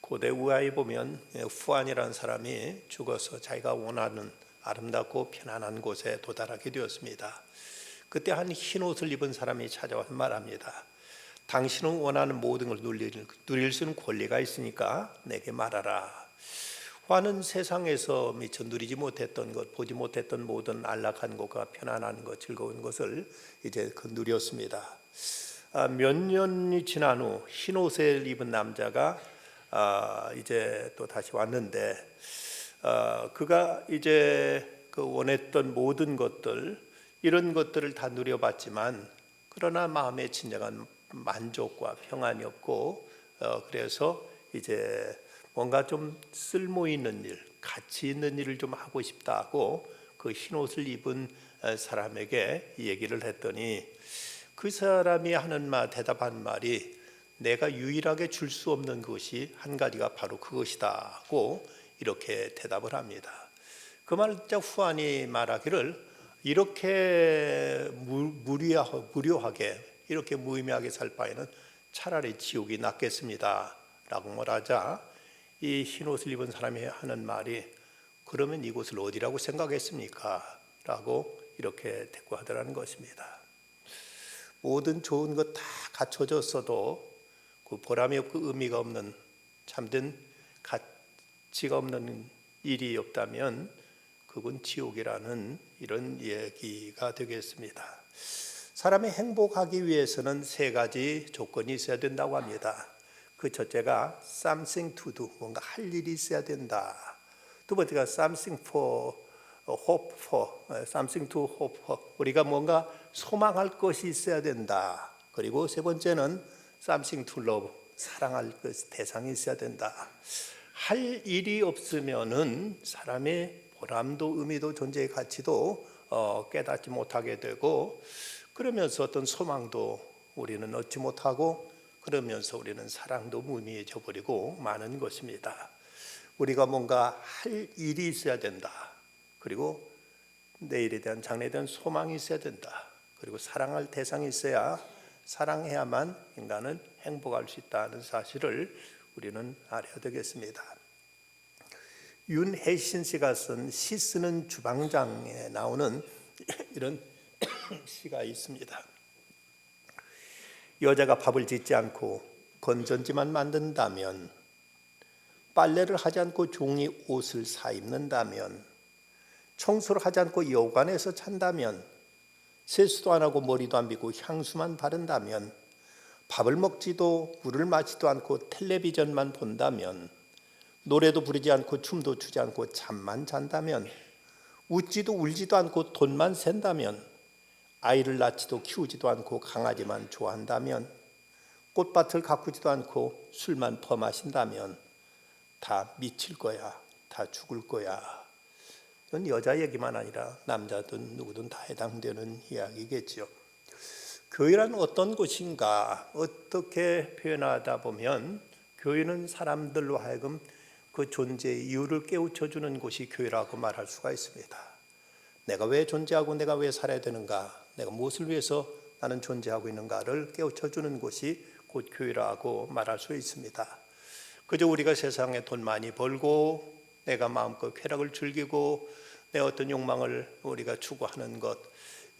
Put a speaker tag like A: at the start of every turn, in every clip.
A: 고대 우화에 보면 후안이라는 사람이 죽어서 자기가 원하는 아름답고 편안한 곳에 도달하게 되었습니다. 그때 한 흰 옷을 입은 사람이 찾아와서 말합니다. 당신은 원하는 모든 걸 누릴 수 있는 권리가 있으니까 내게 말하라. 후안은 세상에서 미처 누리지 못했던 것, 보지 못했던 모든 안락한 것과 편안한 것, 즐거운 것을 이제 누렸습니다. 몇 년이 지난 후 흰 옷을 입은 남자가 이제 또 다시 왔는데 그가 이제 그 원했던 모든 것들, 이런 것들을 다 누려봤지만 그러나 마음에 진정한 만족과 평안이 없고 그래서 이제 뭔가 좀 쓸모 있는 일, 가치 있는 일을 좀 하고 싶다고 그 흰 옷을 입은 사람에게 얘기를 했더니 그 사람이 대답한 말이 내가 유일하게 줄 수 없는 것이 한 가지가 바로 그것이다고 이렇게 대답을 합니다. 그 말자 후안이 말하기를 이렇게 무료하게 이렇게 무의미하게 살 바에는 차라리 지옥이 낫겠습니다 라고 말하자 이 흰옷을 입은 사람이 하는 말이 그러면 이곳을 어디라고 생각했습니까? 라고 이렇게 대꾸하더라는 것입니다. 모든 좋은 것 다 갖춰졌어도 그 보람이 없고 의미가 없는 참된 가치가 없는 일이 없다면 그건 지옥이라는 이런 얘기가 되겠습니다. 사람이 행복하기 위해서는 세 가지 조건이 있어야 된다고 합니다. 그 첫째가 something to do, 뭔가 할 일이 있어야 된다. 두 번째가 something for hope for, something to hope for, 우리가 뭔가 소망할 것이 있어야 된다. 그리고 세 번째는 something to love, 사랑할 대상이 있어야 된다. 할 일이 없으면은 사람의 보람도 의미도 존재의 가치도 깨닫지 못하게 되고 그러면서 어떤 소망도 우리는 얻지 못하고 그러면서 우리는 사랑도 무의미해져 버리고 많은 것입니다. 우리가 뭔가 할 일이 있어야 된다. 그리고 내일에 대한 장래에 대한 소망이 있어야 된다. 그리고 사랑할 대상이 있어야 사랑해야만 인간은 행복할 수 있다는 사실을 우리는 알아야 되겠습니다. 윤혜신 씨가 쓴 시 쓰는 주방장에 나오는 이런 시가 있습니다. 여자가 밥을 짓지 않고 건전지만 만든다면, 빨래를 하지 않고 종이 옷을 사 입는다면, 청소를 하지 않고 여관에서 잔다면, 세수도 안 하고 머리도 안 빗고 향수만 바른다면, 밥을 먹지도 물을 마시지도 않고 텔레비전만 본다면, 노래도 부르지 않고 춤도 추지 않고 잠만 잔다면, 웃지도 울지도 않고 돈만 샌다면, 아이를 낳지도 키우지도 않고 강아지만 좋아한다면, 꽃밭을 가꾸지도 않고 술만 퍼마신다면 다 미칠 거야, 다 죽을 거야. 이건 여자 얘기만 아니라 남자든 누구든 다 해당되는 이야기겠죠. 교회란 어떤 곳인가 어떻게 표현하다 보면 교회는 사람들로 하여금 그 존재의 이유를 깨우쳐주는 곳이 교회라고 말할 수가 있습니다. 내가 왜 존재하고 내가 왜 살아야 되는가, 내가 무엇을 위해서 나는 존재하고 있는가를 깨우쳐주는 곳이 곧 교회라고 말할 수 있습니다. 그저 우리가 세상에 돈 많이 벌고 내가 마음껏 쾌락을 즐기고 내 어떤 욕망을 우리가 추구하는 것,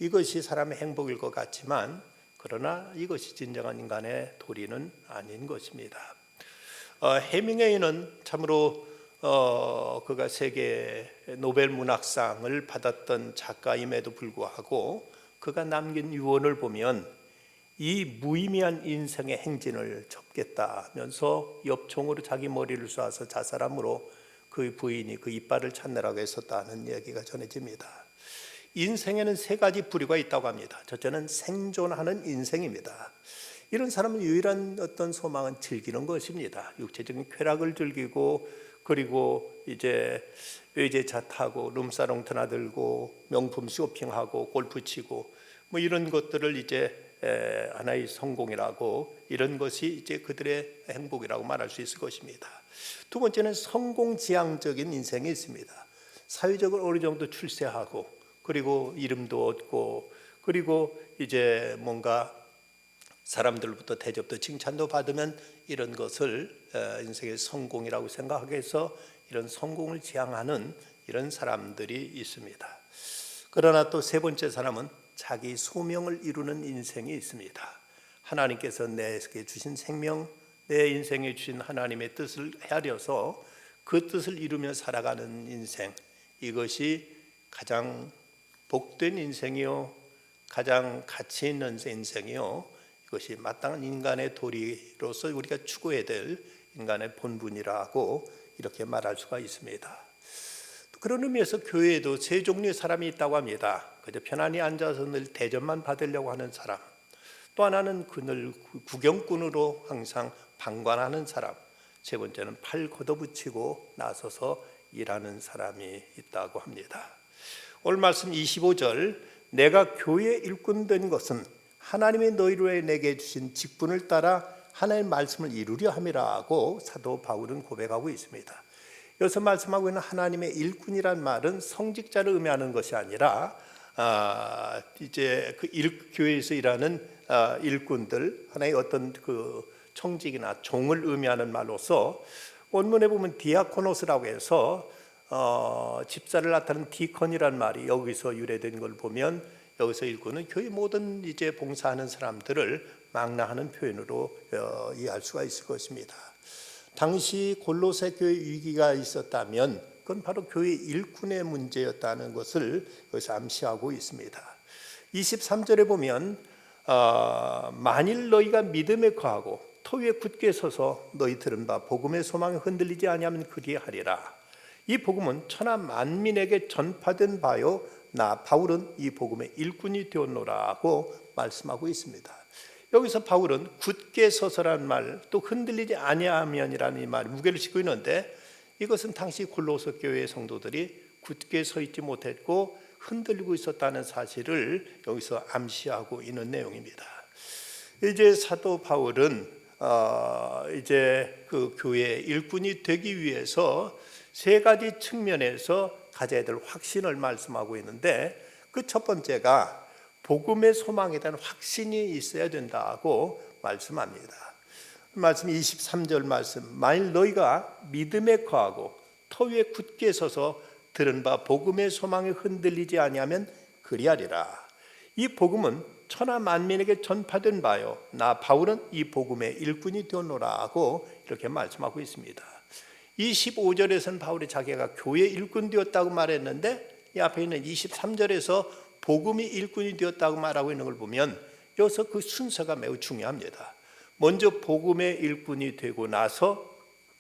A: 이것이 사람의 행복일 것 같지만 그러나 이것이 진정한 인간의 도리는 아닌 것입니다. 해밍웨이는 참으로 그가 세계 노벨 문학상을 받았던 작가임에도 불구하고 그가 남긴 유언을 보면 이 무의미한 인생의 행진을 접겠다면서 엽총으로 자기 머리를 쏴서 자살함으로 그 부인이 그 이빨을 찾느라고 했었다는 얘기가 전해집니다. 인생에는 세 가지 부류가 있다고 합니다. 첫째는 생존하는 인생입니다. 이런 사람은 유일한 어떤 소망은 즐기는 것입니다. 육체적인 쾌락을 즐기고 그리고 이제 외제차 타고 룸사롱 드나들고 명품 쇼핑하고 골프 치고 뭐 이런 것들을 이제 하나의 성공이라고, 이런 것이 이제 그들의 행복이라고 말할 수 있을 것입니다. 두 번째는 성공지향적인 인생이 있습니다. 사회적으로 어느 정도 출세하고 그리고 이름도 얻고 그리고 이제 뭔가 사람들로부터 대접도 칭찬도 받으면 이런 것을 인생의 성공이라고 생각해서 이런 성공을 지향하는 이런 사람들이 있습니다. 그러나 또 세 번째 사람은 자기 소명을 이루는 인생이 있습니다. 하나님께서 내게 주신 생명, 내 인생에 주신 하나님의 뜻을 헤아려서 그 뜻을 이루며 살아가는 인생, 이것이 가장 복된 인생이요, 가장 가치 있는 인생이요, 이것이 마땅한 인간의 도리로서 우리가 추구해야 될 인간의 본분이라고 이렇게 말할 수가 있습니다. 그런 의미에서 교회에도 세 종류의 사람이 있다고 합니다. 그저 편안히 앉아서 늘 대접만 받으려고 하는 사람, 또 하나는 그늘 구경꾼으로 항상 방관하는 사람, 세 번째는 팔 걷어붙이고 나서서 일하는 사람이 있다고 합니다. 오늘 말씀 25절, 내가 교회의 일꾼 된 것은 하나님의 너희로 내게 주신 직분을 따라 하나님의 말씀을 이루려 함이라고 사도 바울은 고백하고 있습니다. 여기서 말씀하고 있는 하나님의 일꾼이란 말은 성직자를 의미하는 것이 아니라 이제 그 교회에서 일하는 일꾼들, 하나의 어떤 그 청직이나 종을 의미하는 말로서 원문에 보면 디아코노스라고 해서 집사를 나타내는 디컨이란 말이 여기서 유래된 걸 보면 여기서 일꾼은 교회 모든 이제 봉사하는 사람들을 망라하는 표현으로 이해할 수가 있을 것입니다. 당시 골로새 교회 위기가 있었다면 그건 바로 교회 일꾼의 문제였다는 것을 여기서 암시하고 있습니다. 23절에 보면 만일 너희가 믿음에 거하고 터 위에 굳게 서서 너희 들은 바 복음의 소망에 흔들리지 아니하면 그리하리라. 이 복음은 천하 만민에게 전파된 바요 나 바울은 이 복음의 일꾼이 되었노라고 말씀하고 있습니다. 여기서 바울은 굳게 서서라는 말, 또 흔들리지 아니하면이라는 이 말 무게를 싣고 있는데, 이것은 당시 골로새 교회의 성도들이 굳게 서 있지 못했고 흔들리고 있었다는 사실을 여기서 암시하고 있는 내용입니다. 이제 사도 바울은 이제 그 교회의 일꾼이 되기 위해서 세 가지 측면에서 가져야 될 확신을 말씀하고 있는데, 그 첫 번째가 복음의 소망에 대한 확신이 있어야 된다고 말씀합니다. 말씀 23절 말씀, 만일 너희가 믿음에 거하고 터 위에 굳게 서서 들은 바 복음의 소망에 흔들리지 아니하면 그리하리라. 이 복음은 천하 만민에게 전파된 바요 나 바울은 이 복음의 일꾼이 되었노라고 이렇게 말씀하고 있습니다. 25절에서는 바울이 자기가 교회 일꾼 되었다고 말했는데, 이 앞에 있는 23절에서 복음이 일꾼이 되었다고 말하고 있는 걸 보면 여기서 그 순서가 매우 중요합니다. 먼저 복음의 일꾼이 되고 나서,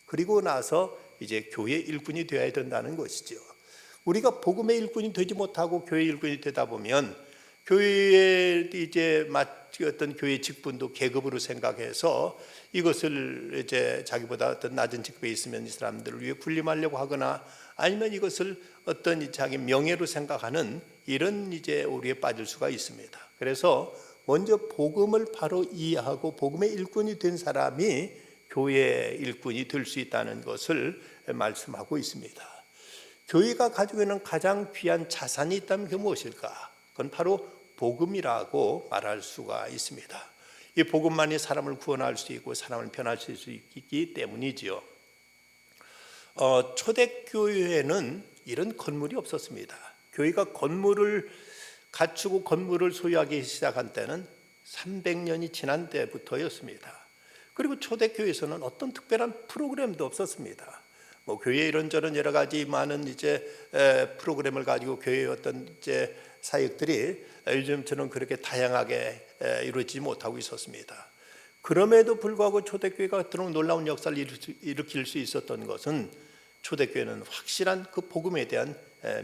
A: 그리고 나서 이제 교회 일꾼이 되어야 된다는 것이죠. 우리가 복음의 일꾼이 되지 못하고 교회 일꾼이 되다 보면 교회에 이제 어떤 교회 직분도 계급으로 생각해서 이것을 이제 자기보다 어떤 낮은 직급에 있으면 이 사람들을 위해 군림하려고 하거나, 아니면 이것을 어떤 자기 명예로 생각하는 이런 이제 오류에 빠질 수가 있습니다. 그래서 먼저 복음을 바로 이해하고 복음의 일꾼이 된 사람이 교회의 일꾼이 될 수 있다는 것을 말씀하고 있습니다. 교회가 가지고 있는 가장 귀한 자산이 있다면 그게 무엇일까? 그건 바로 복음이라고 말할 수가 있습니다. 이 복음만이 사람을 구원할 수 있고 사람을 변화시킬 수 있기 때문이지요. 초대교회에는 이런 건물이 없었습니다. 교회가 건물을 갖추고 건물을 소유하기 시작한 때는 300년이 지난 때부터였습니다. 그리고 초대교회에서는 어떤 특별한 프로그램도 없었습니다. 뭐 교회 이런저런 여러 가지 많은 이제 프로그램을 가지고 교회의 어떤 이제 사역들이 요즘처럼 그렇게 다양하게 이루어지지 못하고 있었습니다. 그럼에도 불구하고 초대교회가 그런 놀라운 역사를 일으킬 수 있었던 것은 초대교회는 확실한 그 복음에 대한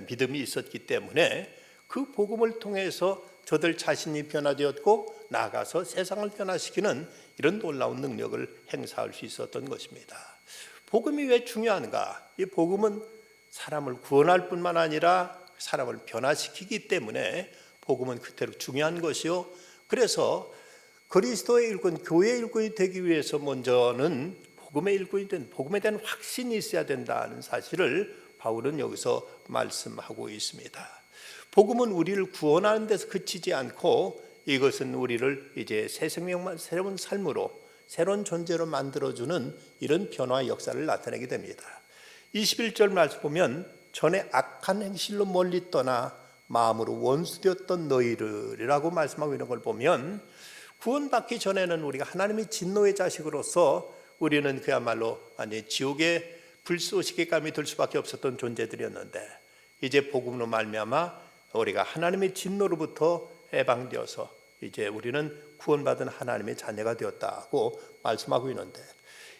A: 믿음이 있었기 때문에 그 복음을 통해서 저들 자신이 변화되었고 나아가서 세상을 변화시키는 이런 놀라운 능력을 행사할 수 있었던 것입니다. 복음이 왜 중요한가? 이 복음은 사람을 구원할 뿐만 아니라 사람을 변화시키기 때문에 복음은 그대로 중요한 것이요. 그래서 그리스도의 일꾼, 교회의 일꾼이 되기 위해서 먼저는 복음의 일꾼이 된, 복음에 대한 확신이 있어야 된다는 사실을 바울은 여기서 말씀하고 있습니다. 복음은 우리를 구원하는 데서 그치지 않고 이것은 우리를 이제 새 생명만, 새로운 삶으로, 새로운 존재로 만들어주는 이런 변화의 역사를 나타내게 됩니다. 21절 말씀 보면 전에 악한 행실로 멀리 떠나 마음으로 원수되었던 너희들이라고 말씀하고 있는 걸 보면 구원받기 전에는 우리가 하나님의 진노의 자식으로서 우리는 그야말로 지옥의 불쏘시개 감이 들 수밖에 없었던 존재들이었는데 이제 복음으로 말미암아 우리가 하나님의 진노로부터 해방되어서 이제 우리는 구원받은 하나님의 자녀가 되었다고 말씀하고 있는데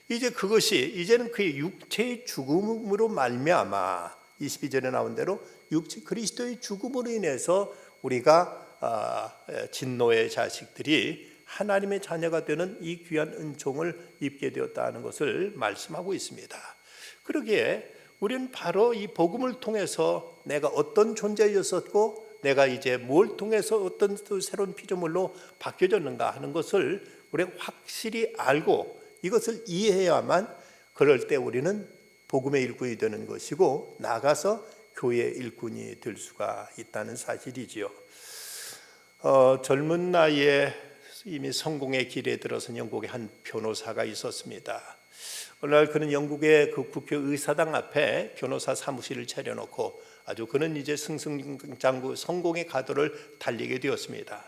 A: 이제 그것이 이제는 그의 육체의 죽음으로 말미암아 22절에 나온 대로 육체 그리스도의 죽음으로 인해서 우리가 진노의 자식들이 하나님의 자녀가 되는 이 귀한 은총을 입게 되었다는 것을 말씀하고 있습니다. 그러기에 우리는 바로 이 복음을 통해서 내가 어떤 존재였었고 내가 이제 뭘 통해서 어떤 또 새로운 피조물로 바뀌어졌는가 하는 것을 우리가 확실히 알고 이것을 이해해야만 그럴 때 우리는 복음의 일꾼이 되는 것이고 나가서 교회의 일꾼이 될 수가 있다는 사실이지요. 젊은 나이에 이미 성공의 길에 들어선 영국의 한 변호사가 있었습니다. 어느 날 그는 영국의 그 국회 의사당 앞에 변호사 사무실을 차려놓고 아주 그는 이제 승승장구 성공의 가도를 달리게 되었습니다.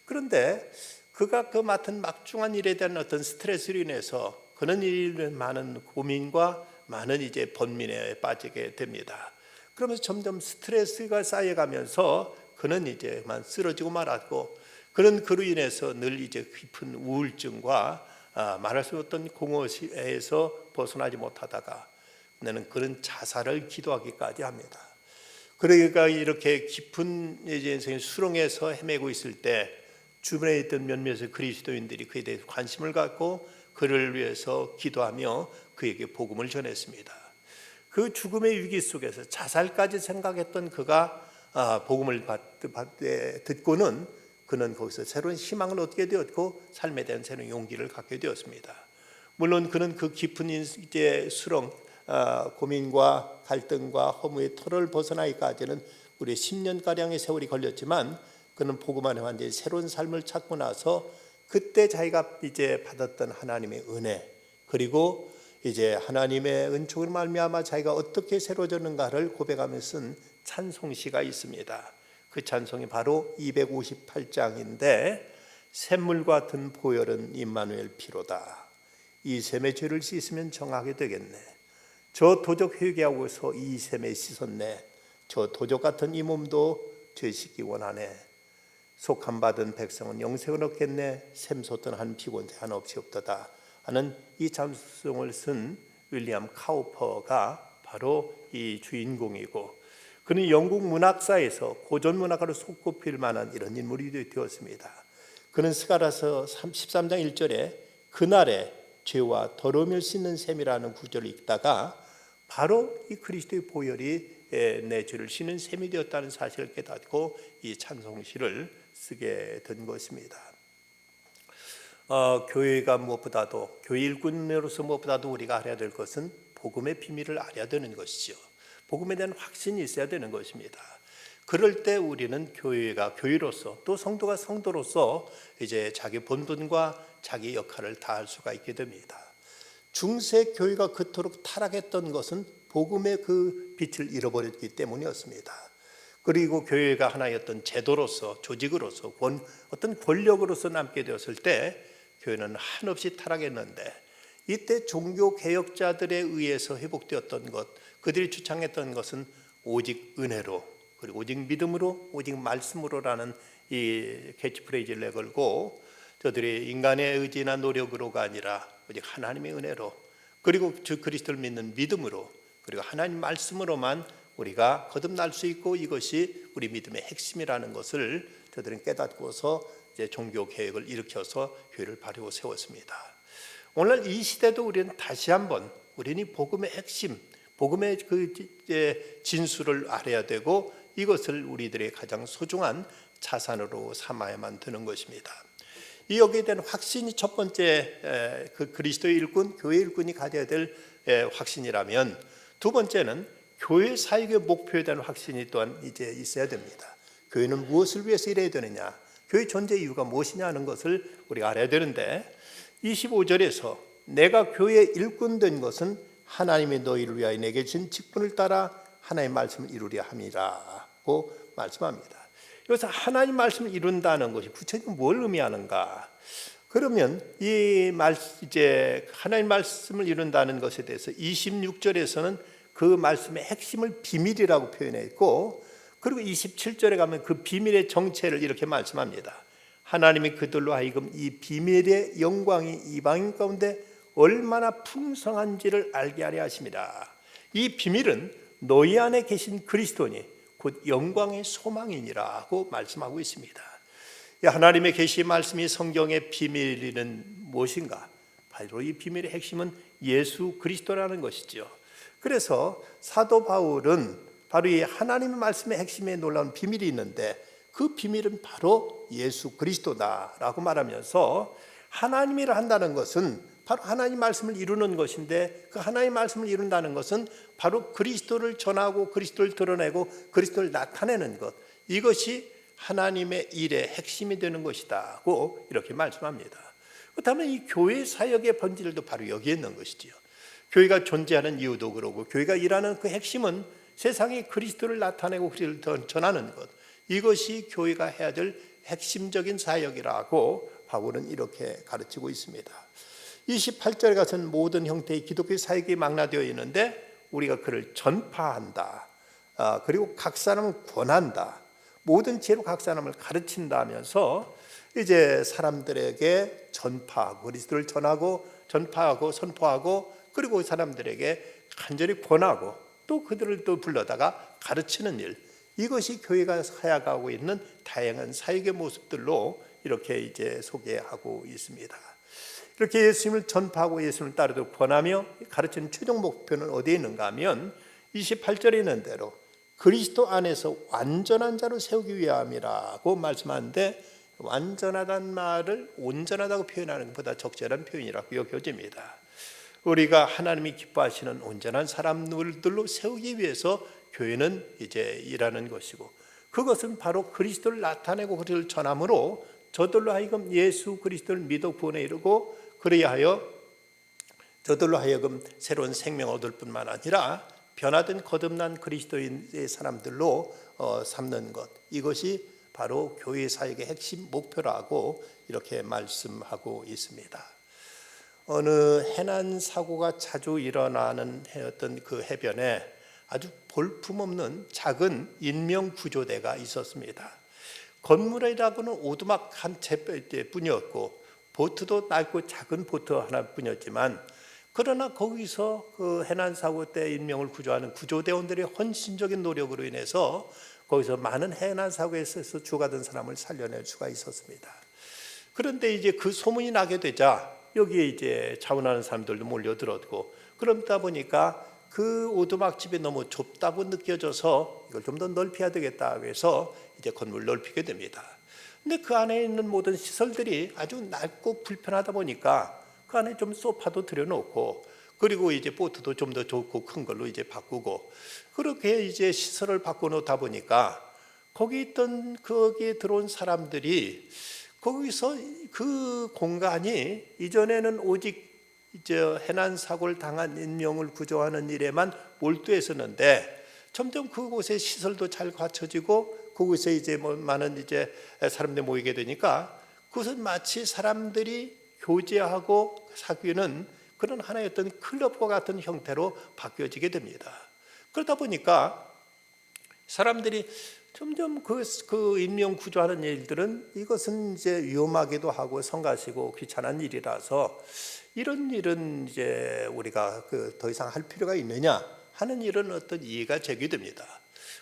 A: 그런데 그가 그 맡은 막중한 일에 대한 어떤 스트레스로 인해서 그는 많은 고민과 많은 이제 번민에 빠지게 됩니다. 그러면서 점점 스트레스가 쌓여가면서 그는 이제만 쓰러지고 말았고 그는 그로 인해서 늘 이제 깊은 우울증과 말할 수 없던 공허에서 벗어나지 못하다가 그는 자살을 기도하기까지 합니다. 그러니까 이렇게 깊은 인생의 수렁에서 헤매고 있을 때 주변에 있던 몇몇의 그리스도인들이 그에 대해서 관심을 갖고 그를 위해서 기도하며 그에게 복음을 전했습니다. 그 죽음의 위기 속에서 자살까지 생각했던 그가 복음을 듣고는 그는 거기서 새로운 희망을 얻게 되었고 삶에 대한 새로운 용기를 갖게 되었습니다. 물론 그는 그 깊은 이제 수렁 고민과 갈등과 허무의 터를 벗어나기까지는 우리 10년가량의 세월이 걸렸지만 그는 복음 안에 완전히 새로운 삶을 찾고 나서 그때 자기가 이제 받았던 하나님의 은혜 그리고 이제 하나님의 은총을 말미암아 자기가 어떻게 새로워졌는가를 고백하며 쓴 찬송시가 있습니다. 그 찬송이 바로 258장인데 샘물 같은 보혈은 임마누엘 피로다. 이 샘의 죄를 씻으면 정하게 되겠네. 저 도적 회개하고서 이 샘에 씻었네. 저 도적 같은 이 몸도 죄 씻기 원하네. 속함 받은 백성은 영생을 얻겠네. 샘솟던 한 피곤자 하나 없이 없도다 하는 이 찬송을 쓴 윌리엄 카우퍼가 바로 이 주인공이고 그는 영국 문학사에서 고전 문학가로 손꼽힐 만한 이런 인물이 되었습니다. 그는 스가랴서 13장 1절에 그날에 죄와 더러움을 씻는 셈이라는 구절을 읽다가 바로 이 그리스도의 보혈이 내 죄를 씻는 셈이 되었다는 사실을 깨닫고 이 찬송시를 쓰게 된 것입니다. 교회가 무엇보다도 교회 일꾼으로서 무엇보다도 우리가 알아야 될 것은 복음의 비밀을 알아야 되는 것이죠. 복음에 대한 확신이 있어야 되는 것입니다. 그럴 때 우리는 교회가 교회로서 또 성도가 성도로서 이제 자기 본분과 자기 역할을 다할 수가 있게 됩니다. 중세 교회가 그토록 타락했던 것은 복음의 그 빛을 잃어버렸기 때문이었습니다. 그리고 교회가 하나의 어떤 제도로서 조직으로서 어떤 권력으로서 남게 되었을 때 교회는 한없이 타락했는데 이때 종교 개혁자들에 의해서 회복되었던 것 그들이 주창했던 것은 오직 은혜로 그리고 오직 믿음으로 오직 말씀으로라는 이 캐치프레이즈를 내걸고 저들이 인간의 의지나 노력으로가 아니라 오직 하나님의 은혜로 그리고 주 그리스도를 믿는 믿음으로 그리고 하나님 말씀으로만 우리가 거듭날 수 있고 이것이 우리 믿음의 핵심이라는 것을 저들은 깨닫고서 이제 종교 개혁을 일으켜서 교회를 바르고 세웠습니다. 오늘 이 시대도 우리는 다시 한번 우리는 복음의 핵심, 복음의 그 진수를 알아야 되고 이것을 우리들의 가장 소중한 자산으로 삼아야만 되는 것입니다. 이 여기에 대한 확신이 첫 번째 그 그리스도의 일꾼, 교회 일꾼이 가져야 될 확신이라면 두 번째는 교회 사역의 목표에 대한 확신이 또한 이제 있어야 됩니다. 교회는 무엇을 위해서 일해야 되느냐, 교회 존재 이유가 무엇이냐 하는 것을 우리가 알아야 되는데 25절에서 내가 교회의 일꾼 된 것은 하나님이 너희를 위하여 내게 주신 직분을 따라 하나님의 말씀을 이루려 함이라고 말씀합니다. 여기서 하나님 말씀을 이룬다는 것이 구체적으로 뭘 의미하는가? 그러면 이제 하나님 말씀을 이룬다는 것에 대해서 26절에서는 그 말씀의 핵심을 비밀이라고 표현했고, 그리고 27절에 가면 그 비밀의 정체를 이렇게 말씀합니다. 하나님이 그들로 하여금 이 비밀의 영광이 이방인 가운데 얼마나 풍성한지를 알게 하려 하심이라. 이 비밀은 너희 안에 계신 그리스도니 곧 영광의 소망이니라고 말씀하고 있습니다. 하나님의 계시 말씀이 성경의 비밀은 무엇인가? 바로 이 비밀의 핵심은 예수 그리스도라는 것이죠. 그래서 사도 바울은 바로 이 하나님의 말씀의 핵심에 놀라운 비밀이 있는데, 그 비밀은 바로 예수 그리스도다라고 말하면서, 하나님이라 한다는 것은 바로 하나님 말씀을 이루는 것인데, 그 하나님 말씀을 이룬다는 것은 바로 그리스도를 전하고 그리스도를 드러내고 그리스도를 나타내는 것, 이것이 하나님의 일의 핵심이 되는 것이다고 이렇게 말씀합니다. 그렇다면 이 교회 사역의 본질도 바로 여기에 있는 것이지요. 교회가 존재하는 이유도 그러고, 교회가 일하는 그 핵심은 세상에 그리스도를 나타내고 그리스도를 전하는 것, 이것이 교회가 해야 될 핵심적인 사역이라고 바울은 이렇게 가르치고 있습니다. 28절에 가서는 모든 형태의 기독교 사역이 망라되어 있는데 우리가 그를 전파한다, 그리고 각 사람을 권한다, 모든 지혜로 각 사람을 가르친다 하면서 이제 사람들에게 전파하고 그리스도를 전파하고 선포하고, 그리고 사람들에게 간절히 권하고 또 그들을 또 불러다가 가르치는 일, 이것이 교회가 사역하고 있는 다양한 사역의 모습들로 이렇게 이제 소개하고 있습니다. 이렇게 예수님을 전파하고 예수님을 따르도록 권하며 가르치는 최종 목표는 어디에 있는가 하면 28절에 있는 대로 그리스도 안에서 완전한 자로 세우기 위함이라고 말씀하는데, 완전하다는 말을 온전하다고 표현하는 것보다 적절한 표현이라고 여겨집니다. 우리가 하나님이 기뻐하시는 온전한 사람들로 세우기 위해서 교회는 이제 일하는 것이고, 그것은 바로 그리스도를 나타내고 그리스도를 전함으로 저들로 하여금 예수 그리스도를 믿어 구원에 이르고, 그리하여 저들로 하여금 새로운 생명을 얻을 뿐만 아니라 변화된 거듭난 그리스도인의 사람들로 삼는 것, 이것이 바로 교회 사역의 핵심 목표라고 이렇게 말씀하고 있습니다. 어느 해난 사고가 자주 일어나는 어떤 그 해변에 아주 볼품없는 작은 인명 구조대가 있었습니다. 건물이라고는 오두막 한 채뿐이었고 보트도 낡고 작은 보트 하나뿐이었지만, 그러나 거기서 그 해난 사고 때 인명을 구조하는 구조대원들의 헌신적인 노력으로 인해서 거기서 많은 해난 사고에서 죽어가던 사람을 살려낼 수가 있었습니다. 그런데 이제 그 소문이 나게 되자 여기에 이제 자원하는 사람들도 몰려들었고, 그러다 보니까 그 오두막집이 너무 좁다고 느껴져서 이걸 좀 더 넓혀야 되겠다 해서 이제 건물을 넓히게 됩니다. 근데 그 안에 있는 모든 시설들이 아주 낡고 불편하다 보니까 그 안에 좀 소파도 들여놓고, 그리고 이제 보트도 좀 더 좋고 큰 걸로 이제 바꾸고, 그렇게 이제 시설을 바꿔놓다 보니까 거기에 들어온 사람들이 거기서 그 공간이 이전에는 오직 이제 해난 사고를 당한 인명을 구조하는 일에만 몰두했었는데, 점점 그곳의 시설도 잘 갖춰지고 그곳에 이제 많은 이제 사람들이 모이게 되니까 그것은 마치 사람들이 교제하고 사귀는 그런 하나의 어떤 클럽과 같은 형태로 바뀌어지게 됩니다. 그러다 보니까 사람들이 점점 그 인명 구조하는 일들은 이것은 이제 위험하기도 하고 성가시고 귀찮은 일이라서 이런 일은 이제 우리가 더 이상 할 필요가 있느냐 하는 일은 어떤 이해가 제기됩니다.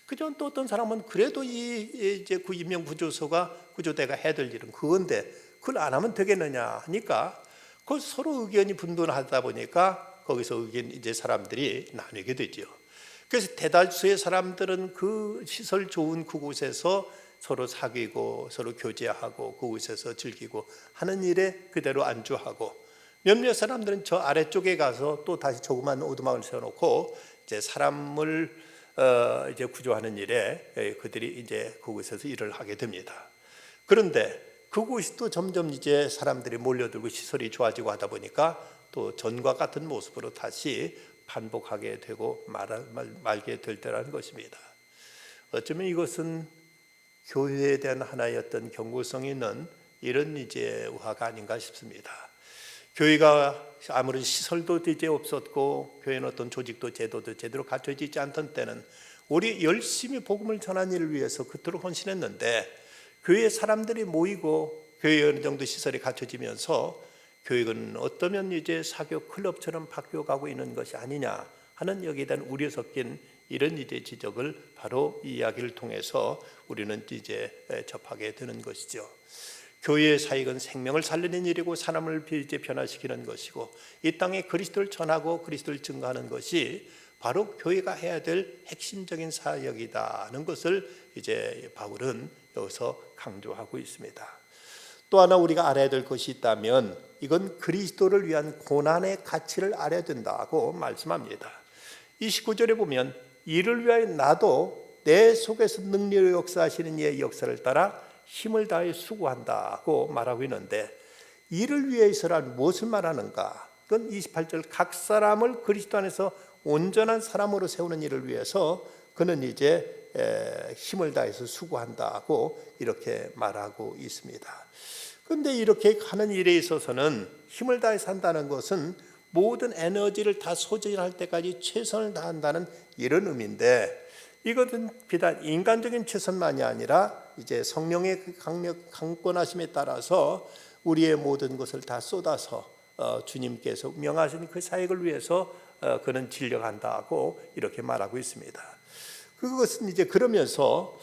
A: 그저 또 어떤 사람은 그래도 이제 그 인명 구조대가 해야 될 일은 그건데 그걸 안 하면 되겠느냐 하니까 그 서로 의견이 분분하다 보니까 거기서 이제 사람들이 나뉘게 되죠. 그래서 대다수의 사람들은 그 시설 좋은 그곳에서 서로 사귀고 서로 교제하고 그곳에서 즐기고 하는 일에 그대로 안주하고, 몇몇 사람들은 저 아래쪽에 가서 또 다시 조그만 오두막을 세워놓고 이제 사람을 이제 구조하는 일에 그들이 이제 그곳에서 일을 하게 됩니다. 그런데 그곳이 또 점점 이제 사람들이 몰려들고 시설이 좋아지고 하다 보니까 또 전과 같은 모습으로 다시 반복하게 되고 말게 될 때라는 것입니다. 어쩌면 이것은 교회에 대한 하나의 어떤 경고성이 있는 이런 이제 우화가 아닌가 싶습니다. 교회가 아무리 시설도 이제 없었고 교회는 어떤 조직도 제도도 제대로 갖춰져 있지 않던 때는 우리 열심히 복음을 전하는 일을 위해서 그토록 헌신했는데, 교회에 사람들이 모이고 교회에 어느 정도 시설이 갖춰지면서 교육은 어떠면 이제 사교 클럽처럼 바뀌어가고 있는 것이 아니냐 하는 여기에 대한 우려 섞인 이런 이제 지적을 바로 이 이야기를 통해서 우리는 이제 접하게 되는 것이죠. 교회의 사역은 생명을 살리는 일이고 사람을 이제 변화시키는 것이고 이 땅에 그리스도를 전하고 그리스도를 증거하는 것이 바로 교회가 해야 될 핵심적인 사역이다는 것을 이제 바울은 여기서 강조하고 있습니다. 또 하나 우리가 알아야 될 것이 있다면 이건 그리스도를 위한 고난의 가치를 알아야 된다고 말씀합니다. 29절에 보면 이를 위하여 나도 내 속에서 능력의 역사하시는 이의 역사를 따라 힘을 다해 수고한다고 말하고 있는데, 이를 위해서란 무엇을 말하는가? 그건 28절 각 사람을 그리스도 안에서 온전한 사람으로 세우는 일을 위해서 그는 이제 힘을 다해서 수고한다고 이렇게 말하고 있습니다. 그런데 이렇게 하는 일에 있어서는 힘을 다해서 한다는 것은 모든 에너지를 다 소진할 때까지 최선을 다한다는 이런 의미인데, 이것은 비단 인간적인 최선만이 아니라 이제 성령의 강권하심에 따라서 우리의 모든 것을 다 쏟아서 주님께서 명하신 그 사역을 위해서 그는 진력한다고 이렇게 말하고 있습니다. 그것은 이제 그러면서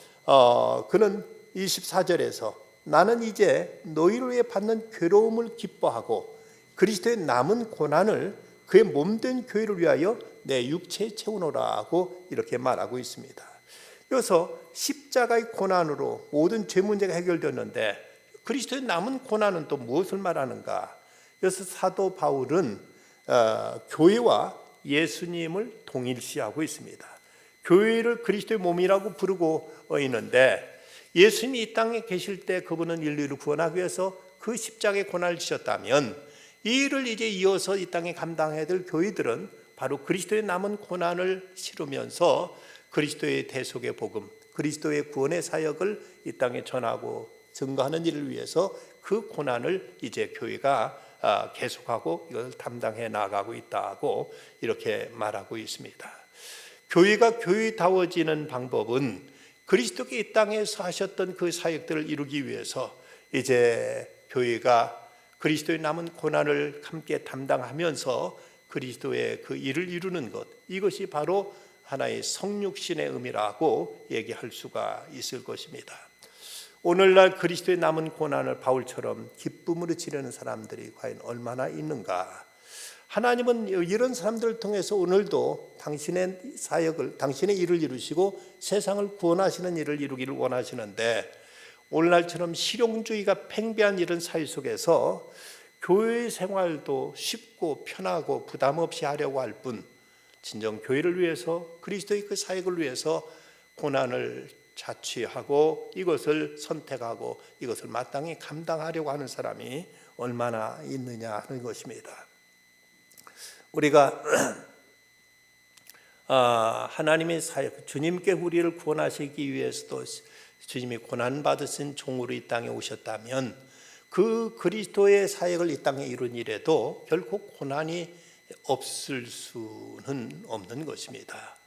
A: 그는 24절에서 나는 이제 너희를 위해 받는 괴로움을 기뻐하고 그리스도의 남은 고난을 그의 몸된 교회를 위하여 내 육체에 채우노라고 이렇게 말하고 있습니다. 그래서 십자가의 고난으로 모든 죄 문제가 해결되었는데 그리스도의 남은 고난은 또 무엇을 말하는가? 그래서 사도 바울은 교회와 예수님을 동일시하고 있습니다. 교회를 그리스도의 몸이라고 부르고 있는데, 예수님이 이 땅에 계실 때 그분은 인류를 구원하기 위해서 그 십자가의 고난을 지셨다면 이 일을 이제 이어서 이 땅에 감당해야 될 교회들은 바로 그리스도의 남은 고난을 치르면서 그리스도의 대속의 복음, 그리스도의 구원의 사역을 이 땅에 전하고 증거하는 일을 위해서 그 고난을 이제 교회가 계속하고 이걸 담당해 나가고 있다고 이렇게 말하고 있습니다. 교회가 교회다워지는 방법은 그리스도께 이 땅에서 하셨던 그 사역들을 이루기 위해서 이제 교회가 그리스도의 남은 고난을 함께 담당하면서 그리스도의 그 일을 이루는 것, 이것이 바로 하나의 성육신의 의미라고 얘기할 수가 있을 것입니다. 오늘날 그리스도의 남은 고난을 바울처럼 기쁨으로 지내는 사람들이 과연 얼마나 있는가? 하나님은 이런 사람들을 통해서 오늘도 당신의 사역을, 당신의 일을 이루시고 세상을 구원하시는 일을 이루기를 원하시는데, 오늘날처럼 실용주의가 팽배한 이런 사회 속에서 교회 생활도 쉽고 편하고 부담 없이 하려고 할 뿐, 진정 교회를 위해서 그리스도의 그 사역을 위해서 고난을 자취하고 이것을 선택하고 이것을 마땅히 감당하려고 하는 사람이 얼마나 있느냐 하는 것입니다. 우리가 하나님의 사역, 주님께 우리를 구원하시기 위해서도 주님이 고난받으신 종으로 이 땅에 오셨다면 그 그리스도의 사역을 이 땅에 이룬 일에도 결코 고난이 없을 수는 없는 것입니다.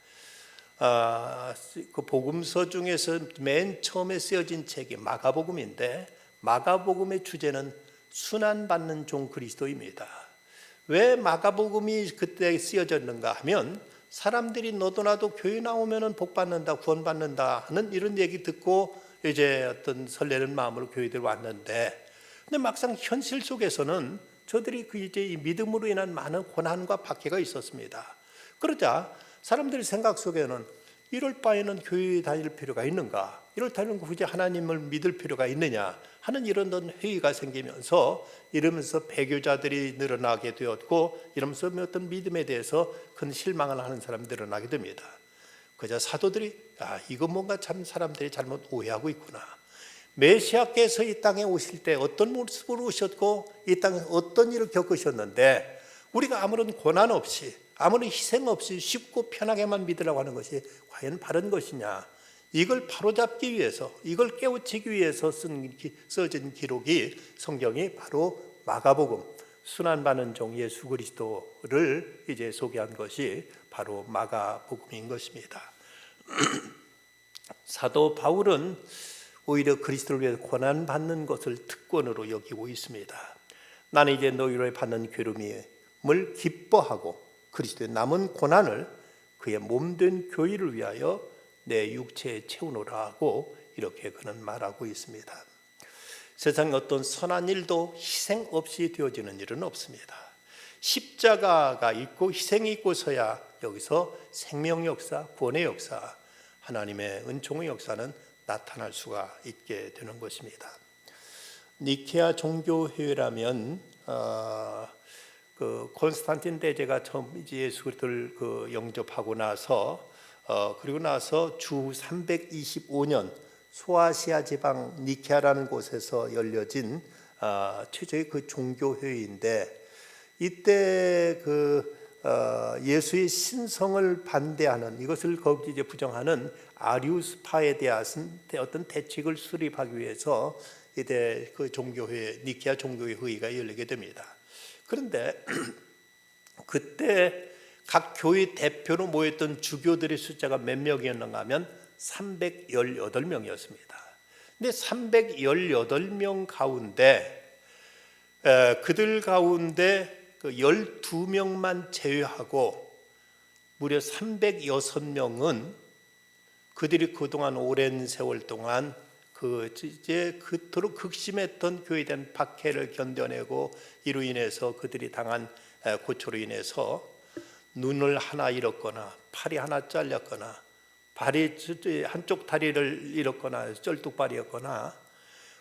A: 그 복음서 중에서 맨 처음에 쓰여진 책이 마가복음인데, 마가복음의 주제는 순환받는 종 그리스도입니다. 왜 마가복음이 그때 쓰여졌는가 하면, 사람들이 너도 나도 교회 나오면은 복 받는다, 구원 받는다 하는 이런 얘기 듣고 이제 어떤 설레는 마음으로 교회들 왔는데, 근데 막상 현실 속에서는 저들이 그 이제 이 믿음으로 인한 많은 고난과 박해가 있었습니다. 그러자 사람들의 생각 속에는 이럴 바에는 교회에 다닐 필요가 있는가? 이럴 바에는 굳이 하나님을 믿을 필요가 있느냐? 하는 이런 회의가 생기면서 이러면서 배교자들이 늘어나게 되었고, 이러면서 어떤 믿음에 대해서 큰 실망을 하는 사람이 늘어나게 됩니다. 그저 사도들이 이거 뭔가 참 사람들이 잘못 오해하고 있구나. 메시아께서 이 땅에 오실 때 어떤 모습으로 오셨고 이 땅에 어떤 일을 겪으셨는데 우리가 아무런 고난 없이 아무런 희생 없이 쉽고 편하게만 믿으라고 하는 것이 과연 바른 것이냐, 이걸 바로잡기 위해서, 이걸 깨우치기 위해서 써진 기록이 성경이 바로 마가복음, 순환받는 종 예수 그리스도를 이제 소개한 것이 바로 마가복음인 것입니다. 사도 바울은 오히려 그리스도를 위해서 고난받는 것을 특권으로 여기고 있습니다. 나는 이제 너희로 받는 괴로움을 기뻐하고 그리스도의 남은 고난을 그의 몸된 교회를 위하여 내 육체에 채우노라 하고 이렇게 그는 말하고 있습니다. 세상에 어떤 선한 일도 희생 없이 되어지는 일은 없습니다. 십자가가 있고 희생이 있고서야 여기서 생명 역사, 구원의 역사, 하나님의 은총의 역사는 나타날 수가 있게 되는 것입니다. 니케아 종교회의라면 그 콘스탄틴 대제가 처음 예수 그리스도를 영접하고 나서 그리고 나서 주 325년 소아시아 지방 니케아라는 곳에서 열려진 최초의 그 종교회의인데, 이때 예수의 신성을 반대하는, 이것을 거기 이제 부정하는 아리우스파에 대한 어떤 대책을 수립하기 위해서 이때 그 종교회, 니케아 종교회 회의가 열리게 됩니다. 그런데 그때 각 교회 대표로 모였던 주교들의 숫자가 몇 명이었는가 하면 318명이었습니다. 근데 318명 가운데 그들 가운데 12명만 제외하고 무려 306명은 그들이 그동안 오랜 세월 동안 이제 그토록 극심했던 교회에 대한 박해를 견뎌내고 이로 인해서 그들이 당한 고초로 인해서 눈을 하나 잃었거나 팔이 하나 잘렸거나 발이 한쪽 다리를 잃었거나 쩔뚝발이었거나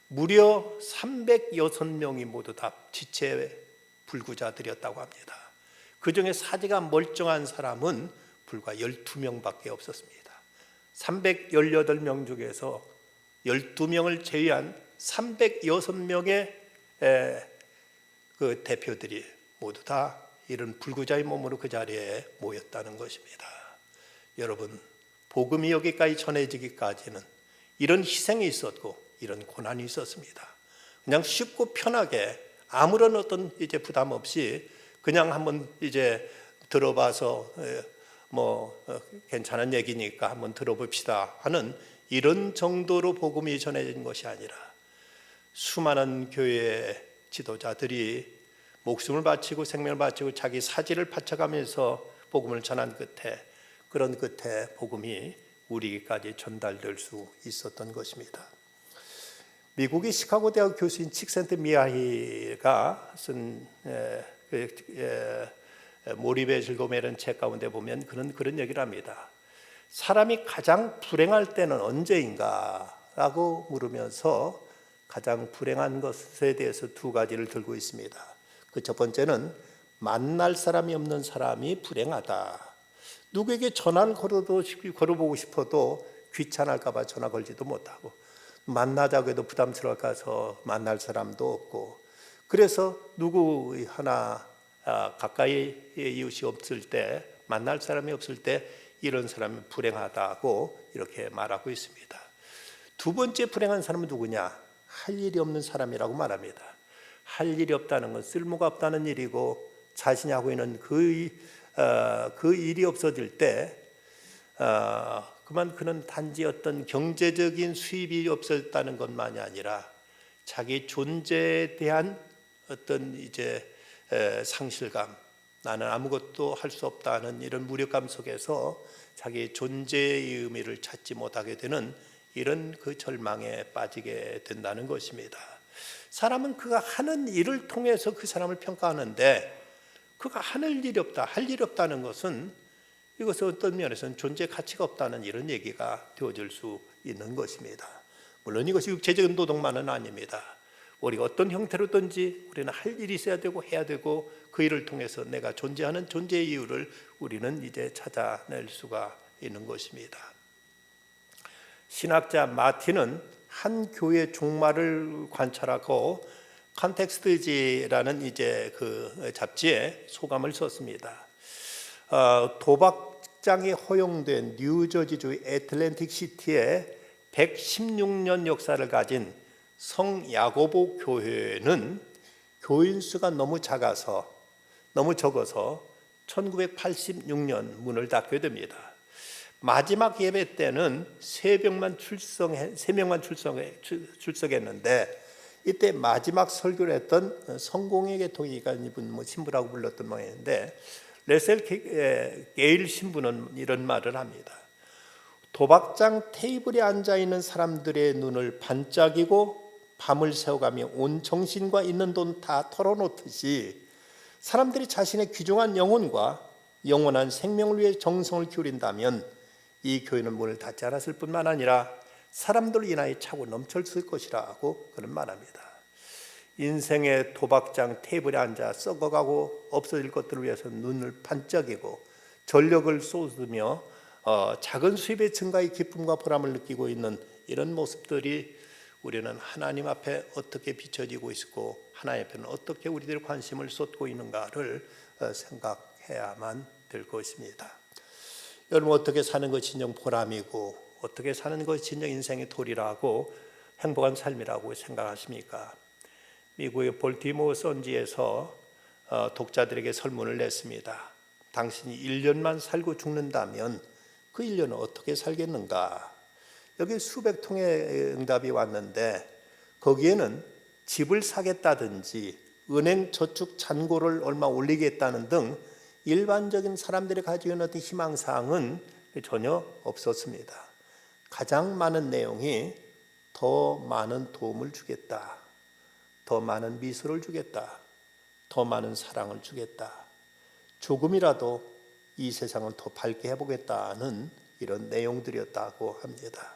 A: 무려 306명이 모두 다 지체 불구자들이었다고 합니다. 그 중에 사지가 멀쩡한 사람은 불과 12명밖에 없었습니다. 318명 중에서 12명을 제외한 306명의 그 대표들이 모두 다 이런 불구자의 몸으로 그 자리에 모였다는 것입니다. 여러분, 복음이 여기까지 전해지기까지는 이런 희생이 있었고 이런 고난이 있었습니다. 그냥 쉽고 편하게 아무런 어떤 이제 부담 없이 그냥 한번 이제 들어봐서 괜찮은 얘기니까 한번 들어봅시다 하는 이런 정도로 복음이 전해진 것이 아니라 수많은 교회 지도자들이 목숨을 바치고 생명을 바치고 자기 사지를 바쳐가면서 복음을 전한 끝에, 그런 끝에 복음이 우리에게까지 전달될 수 있었던 것입니다. 미국의 시카고 대학 교수인 칙센트미야히가 쓴 몰입의 즐거움이라는 책 가운데 보면 그런 얘기를 합니다. 사람이 가장 불행할 때는 언제인가? 라고 물으면서 가장 불행한 것에 대해서 두 가지를 들고 있습니다. 그 첫 번째는 만날 사람이 없는 사람이 불행하다. 누구에게 전화를 걸어보고 싶어도 귀찮을까 봐 전화 걸지도 못하고, 만나자고 해도 부담스러울까 해서 만날 사람도 없고, 그래서 누구 하나 가까이 이웃이 없을 때, 만날 사람이 없을 때 이런 사람이 불행하다고 이렇게 말하고 있습니다. 두 번째 불행한 사람은 누구냐? 할 일이 없는 사람이라고 말합니다. 할 일이 없다는 건 쓸모가 없다는 일이고, 자신이 하고 있는 그 일이 없어질 때 그만 그는 단지 어떤 경제적인 수입이 없었다는 것만이 아니라 자기 존재에 대한 어떤 이제 상실감, 나는 아무것도 할 수 없다는 이런 무력감 속에서 자기 존재의 의미를 찾지 못하게 되는 이런 그 절망에 빠지게 된다는 것입니다. 사람은 그가 하는 일을 통해서 그 사람을 평가하는데, 그가 하는 일이 없다, 할 일이 없다는 것은 이것은 어떤 면에서는 존재 가치가 없다는 이런 얘기가 되어질 수 있는 것입니다. 물론 이것이 육체적인 노동만은 아닙니다. 우리가 어떤 형태로든지 우리는 할 일이 있어야 되고 해야 되고, 그 일을 통해서 내가 존재하는 존재의 이유를 우리는 이제 찾아낼 수가 있는 것입니다. 신학자 마틴은 한 교회 종말을 관찰하고 컨텍스트지라는 이제 그 잡지에 소감을 썼습니다. 도박장이 허용된 뉴저지주 애틀랜틱 시티의 116년 역사를 가진 성 야고보 교회는 교인 수가 너무 적어서 1986년 문을 닫게 됩니다. 마지막 예배 때는 3명만 출석했는데 이때 마지막 설교를 했던 성공의 계통이가 이분 신부라고 불렀던 모양인데 레셀 게일 신부는 이런 말을 합니다. 도박장 테이블에 앉아있는 사람들의 눈을 반짝이고 밤을 새워가며 온 정신과 있는 돈 다 털어놓듯이 사람들이 자신의 귀중한 영혼과 영원한 생명을 위해 정성을 기울인다면 이 교회는 문을 닫지 않았을 뿐만 아니라 사람들로 인하여 차고 넘쳤을 것이라고 그런 말합니다. 인생의 도박장 테이블에 앉아 썩어가고 없어질 것들을 위해서 눈을 반짝이고 전력을 쏟으며 작은 수입의 증가의 기쁨과 보람을 느끼고 있는 이런 모습들이 우리는 하나님 앞에 어떻게 비춰지고 있고 하나님 앞에는 어떻게 우리들의 관심을 쏟고 있는가를 생각해야만 될 것입니다. 여러분, 어떻게 사는 것이 진정 보람이고 어떻게 사는 것이 진정 인생의 도리라고 행복한 삶이라고 생각하십니까? 미국의 볼티모어 선지에서 독자들에게 설문을 냈습니다. 당신이 1년만 살고 죽는다면 그 1년은 어떻게 살겠는가? 여기 수백 통의 응답이 왔는데 거기에는 집을 사겠다든지 은행 저축 잔고를 얼마 올리겠다는 등 일반적인 사람들이 가지고 있는 어떤 희망사항은 전혀 없었습니다. 가장 많은 내용이 더 많은 도움을 주겠다, 더 많은 미소를 주겠다, 더 많은 사랑을 주겠다, 조금이라도 이 세상을 더 밝게 해보겠다는 이런 내용들이었다고 합니다.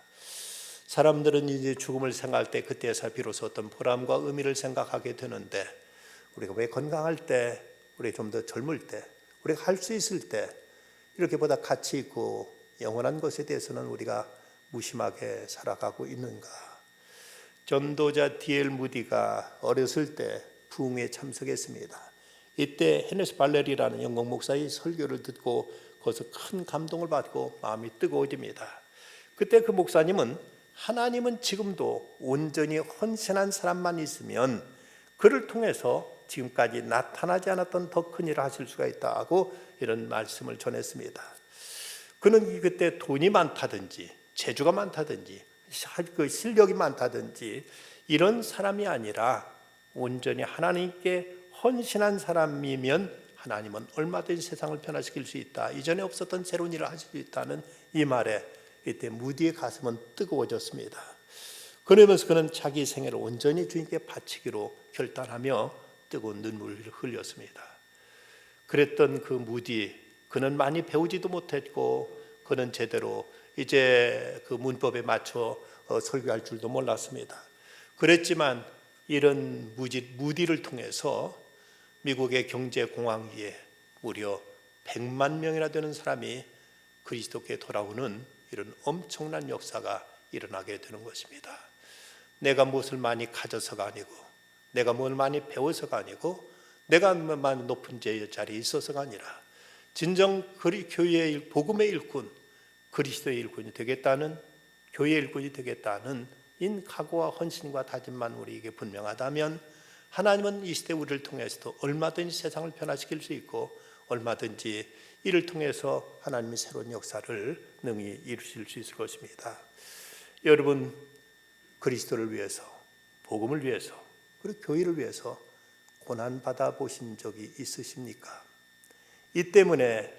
A: 사람들은 이제 죽음을 생각할 때 그때에서 비로소 어떤 보람과 의미를 생각하게 되는데 우리가 왜 건강할 때, 우리 좀 더 젊을 때, 우리가 할 수 있을 때 이렇게 보다 가치 있고 영원한 것에 대해서는 우리가 무심하게 살아가고 있는가? 전도자 D.L. 무디가 어렸을 때 부흥회에 참석했습니다. 이때 헤네스 발레리라는 영국 목사의 설교를 듣고 거기서 큰 감동을 받고 마음이 뜨거워집니다. 그때 그 목사님은 하나님은 지금도 온전히 헌신한 사람만 있으면 그를 통해서 지금까지 나타나지 않았던 더 큰 일을 하실 수가 있다고 이런 말씀을 전했습니다. 그는 그때 돈이 많다든지 재주가 많다든지 그 실력이 많다든지 이런 사람이 아니라 온전히 하나님께 헌신한 사람이면 하나님은 얼마든지 세상을 변화시킬 수 있다, 이전에 없었던 새로운 일을 하실 수 있다는 이 말에 이때 무디의 가슴은 뜨거워졌습니다. 그러면서 그는 자기 생애를 온전히 주님께 바치기로 결단하며 뜨거운 눈물을 흘렸습니다. 그랬던 그 무디, 그는 많이 배우지도 못했고 그는 제대로 이제 그 문법에 맞춰 설교할 줄도 몰랐습니다. 그랬지만 이런 무디를 통해서 미국의 경제공황 위에 무려 100만 명이나 되는 사람이 그리스도께 돌아오는 이런 엄청난 역사가 일어나게 되는 것입니다. 내가 무엇을 많이 가져서가 아니고 내가 뭘 많이 배워서가 아니고 내가 많이 높은 자리에 있어서가 아니라 진정 교회의 복음의 일꾼, 그리스도의 일꾼이 되겠다는, 교회의 일꾼이 되겠다는 인 각오와 헌신과 다짐만 우리에게 분명하다면 하나님은 이 시대 우리를 통해서도 얼마든지 세상을 변화시킬 수 있고 얼마든지 이를 통해서 하나님의 새로운 역사를 능히 이루실 수 있을 것입니다. 여러분, 그리스도를 위해서, 복음을 위해서, 그리고 교회를 위해서 고난받아 보신 적이 있으십니까? 이 때문에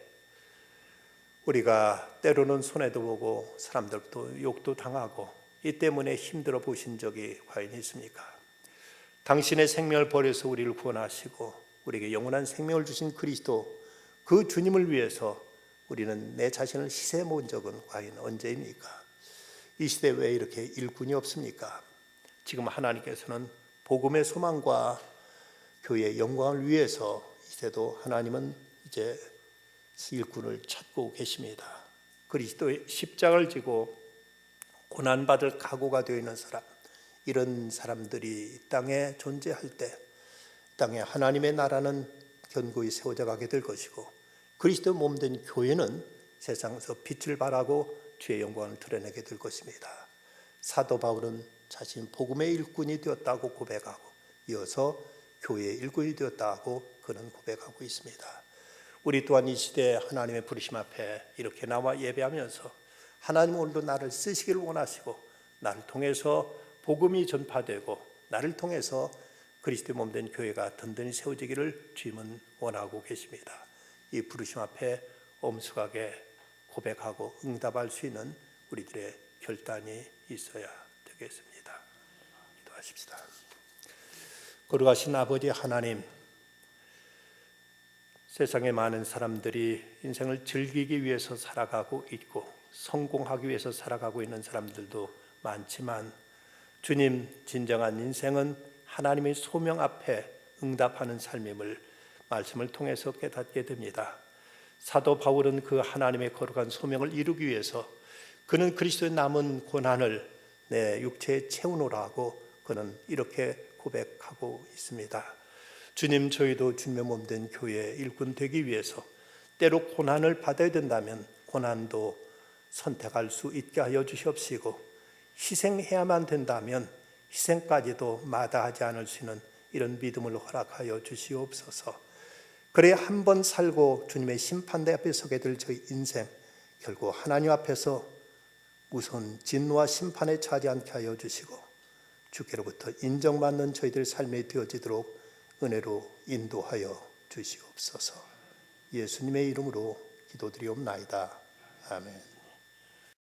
A: 우리가 때로는 손해도 보고 사람들도 욕도 당하고 이 때문에 힘들어 보신 적이 과연 있습니까? 당신의 생명을 버려서 우리를 구원하시고 우리에게 영원한 생명을 주신 그리스도, 그 주님을 위해서 우리는 내 자신을 희생해 본 적은 과연 언제입니까? 이 시대 왜 이렇게 일꾼이 없습니까? 지금 하나님께서는 복음의 소망과 교회의 영광을 위해서 이 시대도 하나님은 이제 일꾼을 찾고 계십니다. 그리스도의 십자가를 지고 고난받을 각오가 되어 있는 사람, 이런 사람들이 이 땅에 존재할 때 땅에 하나님의 나라는 견고히 세워져 가게 될 것이고, 그리스도 몸된 교회는 세상에서 빛을 발하고 주의 영광을 드러내게 될 것입니다. 사도 바울은 자신 복음의 일꾼이 되었다고 고백하고, 이어서 교회의 일꾼이 되었다고 그는 고백하고 있습니다. 우리 또한 이 시대에 하나님의 부르심 앞에 이렇게 나와 예배하면서 하나님 오늘도 나를 쓰시기를 원하시고, 나를 통해서 복음이 전파되고 나를 통해서 그리스도의 몸된 교회가 든든히 세워지기를 주님은 원하고 계십니다. 이 부르심 앞에 엄숙하게 고백하고 응답할 수 있는 우리들의 결단이 있어야 되겠습니다. 기도하십시다. 거룩하신 아버지 하나님, 세상에 많은 사람들이 인생을 즐기기 위해서 살아가고 있고 성공하기 위해서 살아가고 있는 사람들도 많지만, 주님, 진정한 인생은 하나님의 소명 앞에 응답하는 삶임을 말씀을 통해서 깨닫게 됩니다. 사도 바울은 그 하나님의 거룩한 소명을 이루기 위해서 그는 그리스도의 남은 고난을 내 육체에 채우노라 하고 그는 이렇게 고백하고 있습니다. 주님, 저희도 주님의 몸된 교회의 일꾼 되기 위해서 때로 고난을 받아야 된다면 고난도 선택할 수 있게 하여 주시옵시고, 희생해야만 된다면 희생까지도 마다하지 않을 수 있는 이런 믿음을 허락하여 주시옵소서. 그래야 한 번 살고 주님의 심판대 앞에 서게 될 저희 인생, 결국 하나님 앞에서 우선 진노와 심판에 처하지 않게 하여 주시고 주께로부터 인정받는 저희들 삶이 되어지도록 은혜로 인도하여 주시옵소서. 예수님의 이름으로 기도드리옵나이다. 아멘.